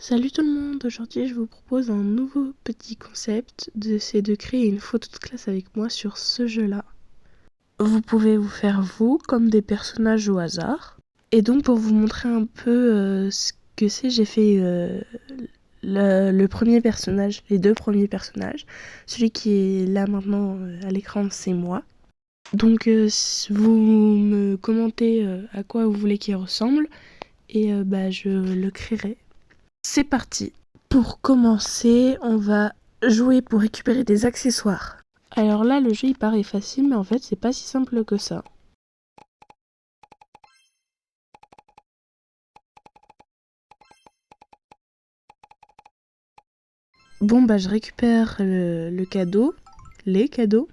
Salut tout le monde, aujourd'hui je vous propose un nouveau petit concept, c'est de créer une photo de classe avec moi sur ce jeu-là. Vous pouvez vous faire vous comme des personnages au hasard. Et donc pour vous montrer un peu ce que c'est, j'ai fait le premier personnage, les deux premiers personnages. Celui qui est là maintenant à l'écran, c'est moi. Donc vous me commentez à quoi vous voulez qu'il ressemble et je le créerai. C'est parti. Pour commencer, on va jouer pour récupérer des accessoires. Alors là, le jeu il paraît facile, mais en fait, c'est pas si simple que ça. Bon, je récupère le cadeau, les cadeaux.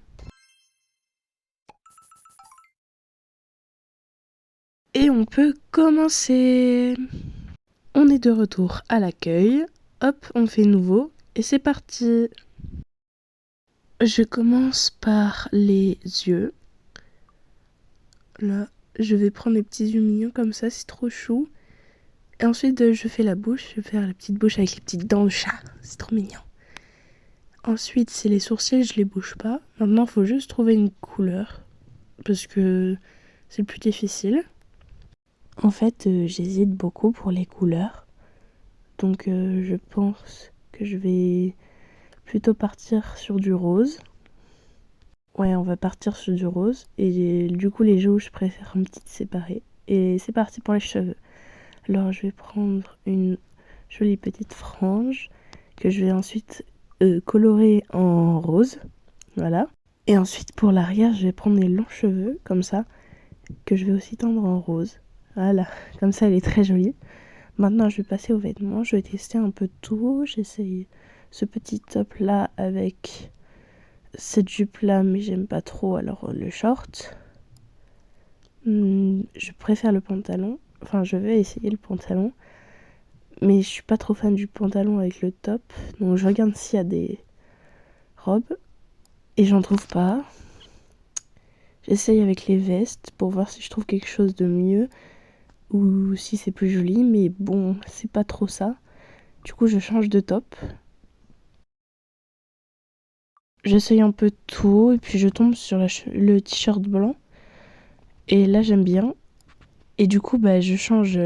Et on peut commencer. On est de retour à l'accueil. Hop, on fait nouveau. Et c'est parti. Je commence par les yeux. Là, je vais prendre les petits yeux mignons comme ça, c'est trop chou. Et ensuite, je fais la bouche. Je vais faire la petite bouche avec les petites dents de chat. C'est trop mignon. Ensuite, c'est les sourcils, je les bouge pas. Maintenant, il faut juste trouver une couleur. Parce que c'est le plus difficile. En fait, j'hésite beaucoup pour les couleurs. Donc, je pense que je vais plutôt partir sur du rose. Ouais, on va partir sur du rose. Et du coup, les joues, je préfère un petit séparé. Et c'est parti pour les cheveux. Alors, je vais prendre une jolie petite frange que je vais ensuite colorer en rose. Voilà. Et ensuite, pour l'arrière, je vais prendre des longs cheveux, comme ça, que je vais aussi tendre en rose. Voilà. Comme ça, elle est très jolie. Maintenant, je vais passer aux vêtements. Je vais tester un peu tout. J'essaye ce petit top-là avec cette jupe-là, mais j'aime pas trop, alors le short. Je préfère le pantalon. Enfin, je vais essayer le pantalon. Mais je suis pas trop fan du pantalon avec le top. Donc je regarde s'il y a des robes. Et j'en trouve pas. J'essaye avec les vestes pour voir si je trouve quelque chose de mieux. Ou si c'est plus joli. Mais bon, c'est pas trop ça. Du coup, je change de top. J'essaye un peu tout. Et puis je tombe sur le t-shirt blanc. Et là, j'aime bien. Et du coup, je change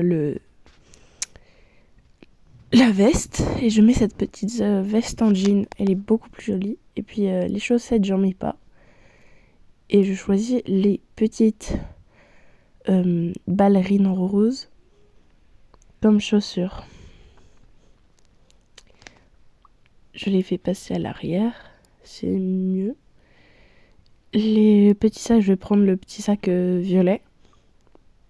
la veste et je mets cette petite veste en jean. Elle est beaucoup plus jolie. Et puis les chaussettes, j'en mets pas. Et je choisis les petites ballerines en rose comme chaussures. Je les fais passer à l'arrière. C'est mieux. Les petits sacs, je vais prendre le petit sac violet.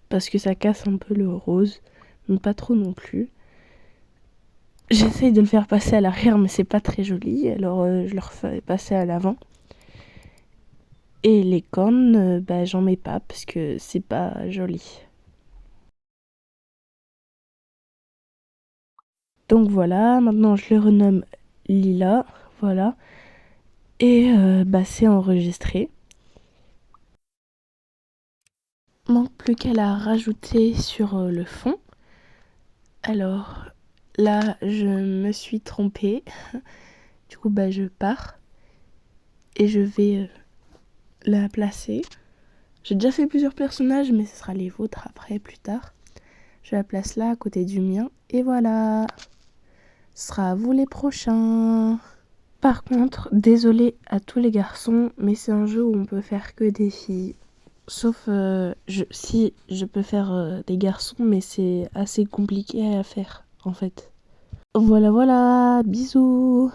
Parce que ça casse un peu le rose. Mais pas trop non plus. J'essaye de le faire passer à l'arrière, mais c'est pas très joli. Alors je le refais passer à l'avant. Et les cornes, j'en mets pas parce que c'est pas joli. Donc voilà, maintenant je le renomme Lila. Voilà. Et c'est enregistré. Manque plus qu'à la rajouter sur le fond. Alors là, je me suis trompée. Du coup, je pars. Et je vais la placer. J'ai déjà fait plusieurs personnages, mais ce sera les vôtres après, plus tard. Je la place là, à côté du mien. Et voilà. Ce sera à vous les prochains. Par contre, désolé à tous les garçons, mais c'est un jeu où on peut faire que des filles. Sauf si je peux faire des garçons, mais c'est assez compliqué à faire en fait. Voilà, bisous.